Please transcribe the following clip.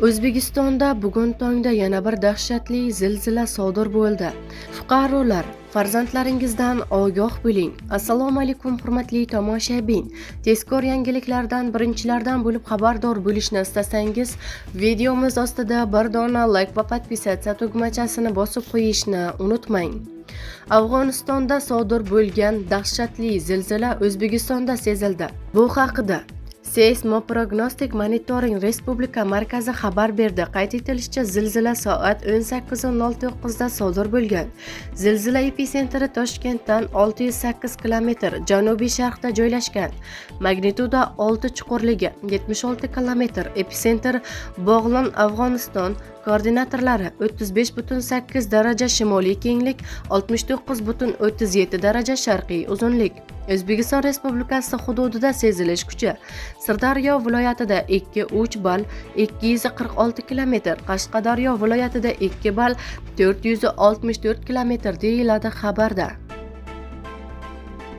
O'zbekistonda bugun tongda yana bir dahshatli zilzila sodir bo'ldi. Fuqarolar, farzandlaringizdan ogoh bo'ling. Assalomu alaykum hurmatli tomoshabin. Tezkor yangiliklardan birinchilardan bo'lib xabardor bo'lishni istasangiz, videomiz ostida bir dona like va podpisatsiya tugmachasini bosib qo'yishni unutmang. Afg'onistonda sodir bo'lgan dahshatli zilzila O'zbekistonda sezildi. Bu haqida Seismoprognostik monitoring respublika markazi xabar berdi. Qayd etilishicha, zilzila soat 18:09 da sodir bo'lgan. Zilzila epitsentri Toshkentdan 608 km janubiy sharqda joylashgan. Magnituda 6 chuqurligi 76 km. Epitsentr Bog'lon, Afg'oniston. Koordinatorlari 35,8 daraja shimoliy kenglik, 69,37 daraja sharqiy uzunlik. O'zbekiston Respublikasi hududida sezilish kuchi: Sirdaryo viloyatida 2-3 ball 246 km, Qashqadaryo viloyatida 2 ball 464 km deyiladi xabarda.